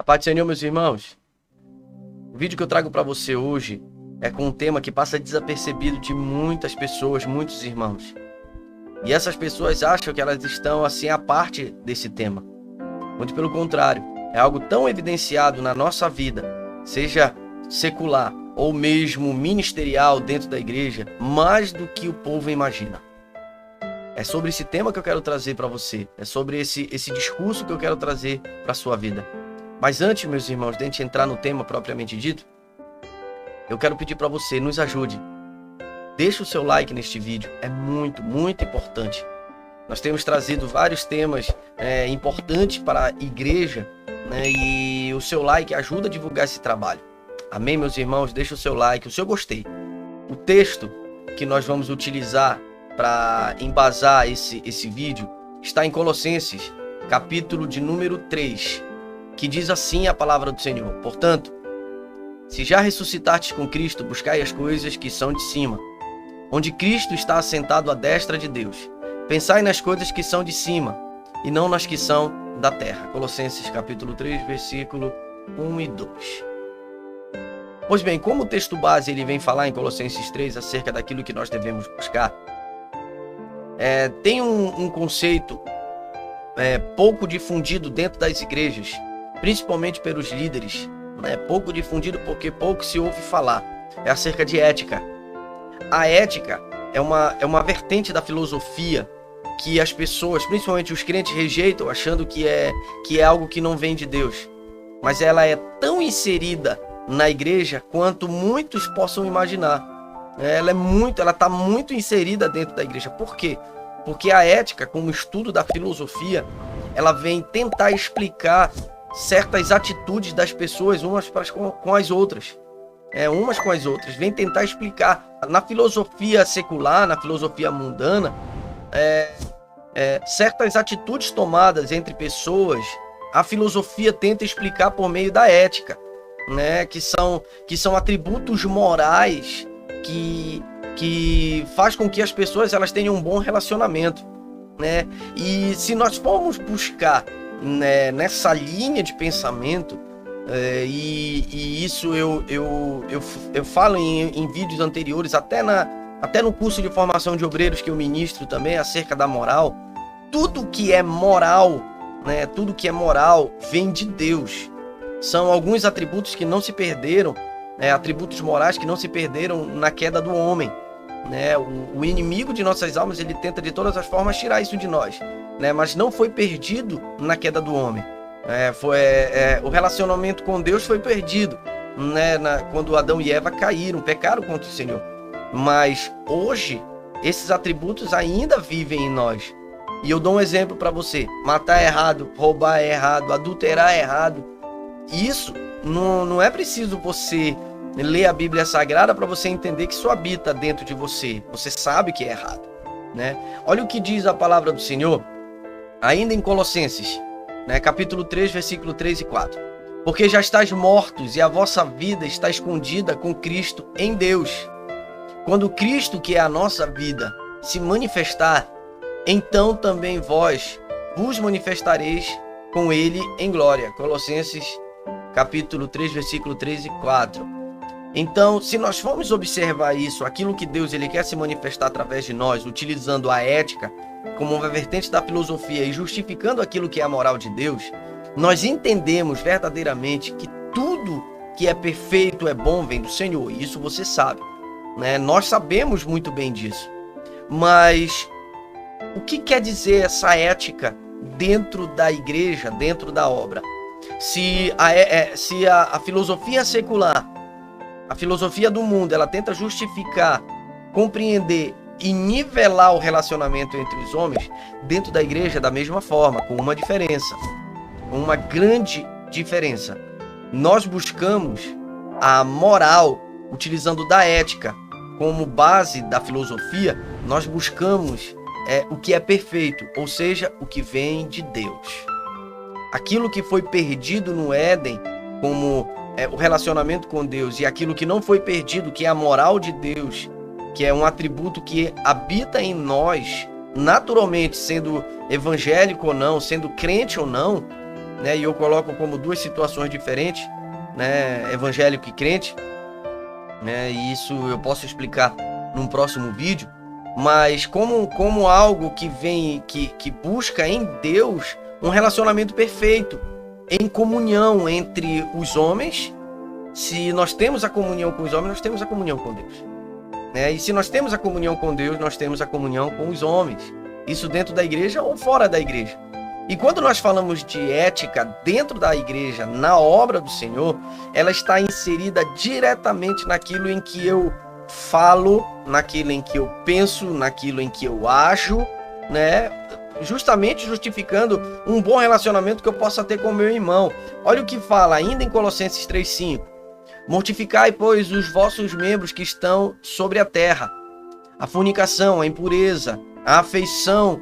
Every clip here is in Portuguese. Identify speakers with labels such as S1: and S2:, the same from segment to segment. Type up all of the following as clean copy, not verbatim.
S1: A paz do Senhor, meus irmãos. O vídeo que eu trago para você hoje é com um tema que passa desapercebido de muitas pessoas, muitos irmãos. E essas pessoas acham que elas estão assim à parte desse tema. Onde, pelo contrário, é algo tão evidenciado na nossa vida, seja secular ou mesmo ministerial dentro da igreja, mais do que o povo imagina. É sobre esse tema que eu quero trazer para você. É sobre esse discurso que eu quero trazer para a sua vida. Mas antes, meus irmãos, de a gente entrar no tema propriamente dito, eu quero pedir para você, nos ajude. Deixe o seu like neste vídeo, é muito, muito importante. Nós temos trazido vários temas importantes para a igreja, né? E o seu like ajuda a divulgar esse trabalho. Amém, meus irmãos? Deixe o seu like, o seu gostei. O texto que nós vamos utilizar para embasar esse vídeo está em Colossenses, capítulo de número 3, que diz assim a palavra do Senhor: portanto, se já ressuscitastes com Cristo, buscai as coisas que são de cima, onde Cristo está assentado à destra de Deus. Pensai nas coisas que são de cima, e não nas que são da terra. Colossenses capítulo 3, versículo 1 e 2. Pois bem, como o texto base ele vem falar em Colossenses 3 acerca daquilo que nós devemos buscar, tem um conceito pouco difundido dentro das igrejas, principalmente pelos líderes, pouco difundido porque pouco se ouve falar, é acerca de ética. A ética é uma vertente da filosofia que as pessoas, principalmente os crentes, rejeitam, achando que é algo que não vem de Deus. Mas ela é tão inserida na igreja quanto muitos possam imaginar. Ela está muito inserida dentro da igreja. Por quê? Porque a ética, como estudo da filosofia, ela vem tentar explicar certas atitudes das pessoas umas com as outras. Umas com as outras. Vem tentar explicar. Na filosofia secular, na filosofia mundana, certas atitudes tomadas entre pessoas, a filosofia tenta explicar por meio da ética, né? Que são atributos morais que faz com que as pessoas elas tenham um bom relacionamento, né? E se nós formos buscar, né, nessa linha de pensamento, e isso eu falo em vídeos anteriores, até no curso de formação de obreiros que eu ministro também, acerca da moral. Tudo que é moral, né, tudo que é moral vem de Deus. São alguns atributos que não se perderam, atributos morais que não se perderam na queda do homem, né? O inimigo de nossas almas, ele tenta de todas as formas tirar isso de nós, né? Mas não foi perdido na queda do homem. O relacionamento com Deus foi perdido, né? Quando Adão e Eva pecaram contra o Senhor. Mas hoje, esses atributos ainda vivem em nós. E eu dou um exemplo para você: matar é errado, roubar é errado, adulterar é errado. Isso não é preciso você ler a Bíblia Sagrada para você entender que isso habita dentro de você. Você sabe que é errado, né? Olha o que diz a palavra do Senhor, ainda em Colossenses, né, capítulo 3, versículo 3 e 4. Porque já estáis mortos e a vossa vida está escondida com Cristo em Deus. Quando Cristo, que é a nossa vida, se manifestar, então também vós vos manifestareis com ele em glória. Colossenses capítulo 3, versículo 3 e 4. Então, se nós formos observar isso, aquilo que Deus ele quer se manifestar através de nós, utilizando a ética como uma vertente da filosofia e justificando aquilo que é a moral de Deus, nós entendemos verdadeiramente que tudo que é perfeito, é bom, vem do Senhor. E isso você sabe, né? Nós sabemos muito bem disso. Mas o que quer dizer essa ética dentro da igreja, dentro da obra? Se a filosofia secular, a filosofia do mundo, ela tenta justificar, compreender e nivelar o relacionamento entre os homens, dentro da igreja da mesma forma, com uma diferença, uma grande diferença. Nós buscamos a moral, utilizando da ética como base da filosofia, nós buscamos o que é perfeito, ou seja, o que vem de Deus. Aquilo que foi perdido no Éden, como o relacionamento com Deus, e aquilo que não foi perdido, que é a moral de Deus, que é um atributo que habita em nós, naturalmente, sendo evangélico ou não, sendo crente ou não, né? E eu coloco como duas situações diferentes, né? Evangélico e crente, né? E isso eu posso explicar num próximo vídeo, mas como algo que vem, que busca em Deus um relacionamento perfeito, em comunhão entre os homens. Se nós temos a comunhão com os homens, nós temos a comunhão com Deus, né? E se nós temos a comunhão com Deus, nós temos a comunhão com os homens. Isso dentro da igreja ou fora da igreja. E quando nós falamos de ética dentro da igreja, na obra do Senhor, ela está inserida diretamente naquilo em que eu falo, naquilo em que eu penso, naquilo em que eu ajo, né? Justamente justificando um bom relacionamento que eu possa ter com o meu irmão. Olha o que fala ainda em Colossenses 3,5. Mortificai, pois, os vossos membros que estão sobre a terra: a fornicação, a impureza, a afeição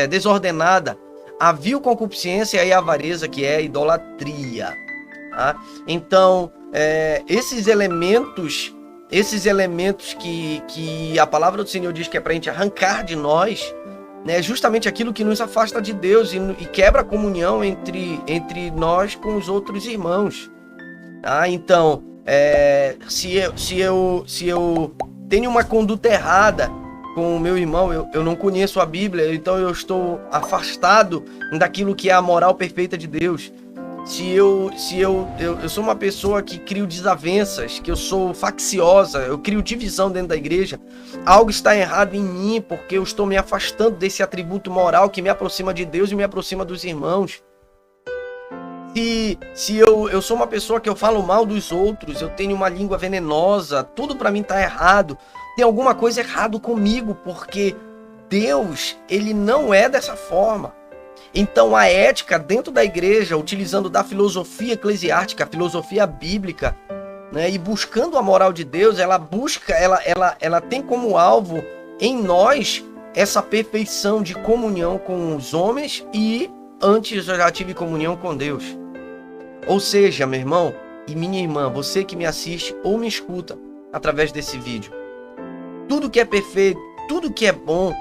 S1: desordenada, a vil concupiscência e a avareza, que é a idolatria. Tá? Então, esses elementos que a palavra do Senhor diz que é para a gente arrancar de nós, né, justamente aquilo que nos afasta de Deus e quebra a comunhão entre nós com os outros irmãos. Tá? Então, se eu tenho uma conduta errada com o meu irmão, eu não conheço a Bíblia, então eu estou afastado daquilo que é a moral perfeita de Deus. Se eu sou uma pessoa que crio desavenças, que eu sou facciosa, eu crio divisão dentro da igreja, algo está errado em mim, porque eu estou me afastando desse atributo moral que me aproxima de Deus e me aproxima dos irmãos. Se eu sou uma pessoa que eu falo mal dos outros, eu tenho uma língua venenosa, tudo para mim está errado, tem alguma coisa errada comigo, porque Deus, ele não é dessa forma. Então a ética dentro da igreja, utilizando da filosofia eclesiástica, a filosofia bíblica, né, e buscando a moral de Deus, ela tem como alvo em nós essa perfeição de comunhão com os homens, e antes eu já tive comunhão com Deus. Ou seja, meu irmão e minha irmã, você que me assiste ou me escuta através desse vídeo, tudo que é perfeito, tudo que é bom,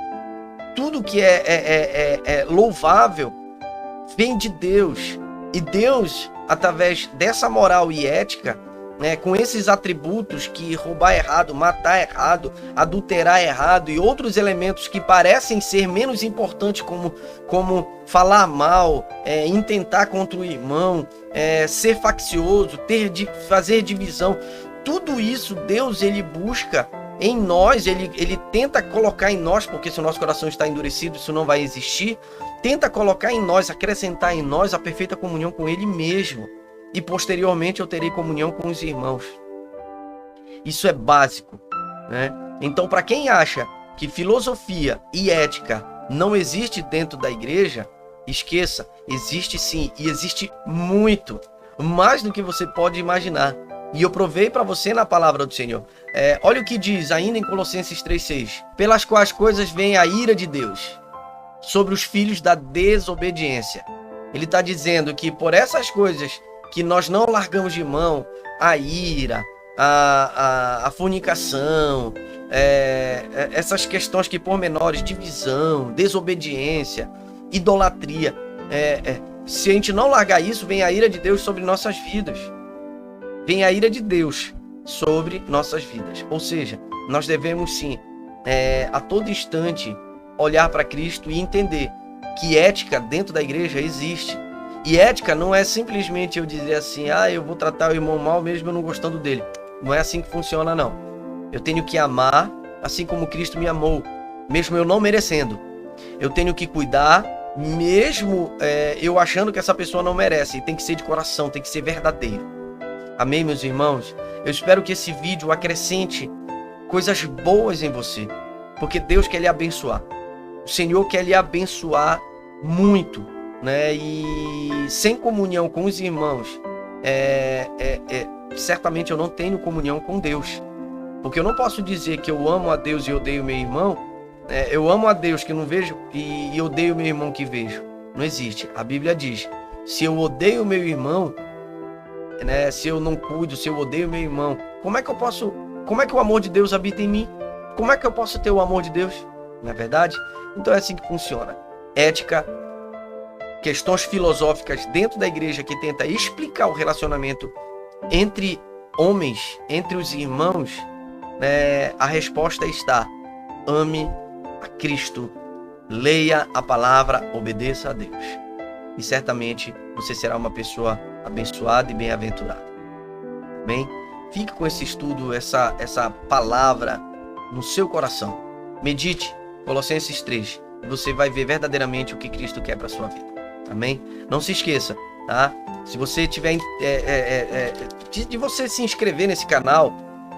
S1: tudo que é louvável vem de Deus. E Deus, através dessa moral e ética, né, com esses atributos, que roubar errado, matar errado, adulterar errado e outros elementos que parecem ser menos importantes, como falar mal, intentar contra o irmão, ser faccioso, fazer divisão, tudo isso Deus, ele busca em nós, ele tenta colocar em nós, porque se o nosso coração está endurecido, isso não vai existir. Tenta colocar em nós, acrescentar em nós a perfeita comunhão com ele mesmo. E posteriormente eu terei comunhão com os irmãos. Isso é básico, né? Então, para quem acha que filosofia e ética não existe dentro da igreja, esqueça, existe sim, e existe muito, mais do que você pode imaginar. E eu provei para você na palavra do Senhor. Olha o que diz ainda em Colossenses 3,6. Pelas quais coisas vem a ira de Deus sobre os filhos da desobediência. Ele está dizendo que por essas coisas que nós não largamos de mão, a ira, a fornicação, essas questões que pormenores, divisão, desobediência, idolatria, se a gente não largar isso, vem a ira de Deus sobre nossas vidas. Vem a ira de Deus sobre nossas vidas. Ou seja, nós devemos sim, a todo instante, olhar para Cristo e entender que ética dentro da igreja existe. E ética não é simplesmente eu dizer assim, eu vou tratar o irmão mal mesmo eu não gostando dele. Não é assim que funciona, não. Eu tenho que amar assim como Cristo me amou, mesmo eu não merecendo. Eu tenho que cuidar, mesmo eu achando que essa pessoa não merece. E tem que ser de coração, tem que ser verdadeiro. Amém, meus irmãos? Eu espero que esse vídeo acrescente coisas boas em você, porque Deus quer lhe abençoar. O Senhor quer lhe abençoar muito, né? E sem comunhão com os irmãos, certamente eu não tenho comunhão com Deus, porque eu não posso dizer que eu amo a Deus e odeio meu irmão. Eu amo a Deus que não vejo e odeio meu irmão que vejo. Não existe. A Bíblia diz: se eu odeio meu irmão, né, se eu não cuido, se eu odeio meu irmão, como é que o amor de Deus habita em mim? Como é que eu posso ter o amor de Deus? Não é verdade? Então é assim que funciona. Ética questões filosóficas dentro da igreja que tenta explicar o relacionamento entre homens, entre os irmãos, a resposta está: ame a Cristo, leia a palavra, obedeça a Deus. E certamente você será uma pessoa abençoada e bem-aventurada. Amém? Fique com esse estudo, essa palavra no seu coração. Medite Colossenses 3 e você vai ver verdadeiramente o que Cristo quer para a sua vida. Amém? Não se esqueça, tá? Se você tiver de você se inscrever nesse canal,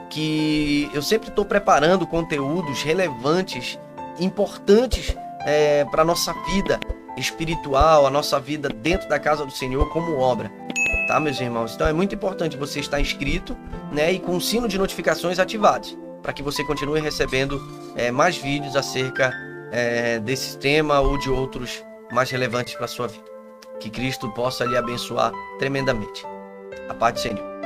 S1: que eu sempre estou preparando conteúdos relevantes, importantes para a nossa vida espiritual, a nossa vida dentro da casa do Senhor como obra, tá, meus irmãos? Então é muito importante você estar inscrito, né, e com o sino de notificações ativados, para que você continue recebendo mais vídeos acerca desse tema ou de outros mais relevantes para a sua vida. Que Cristo possa lhe abençoar tremendamente. A paz do Senhor.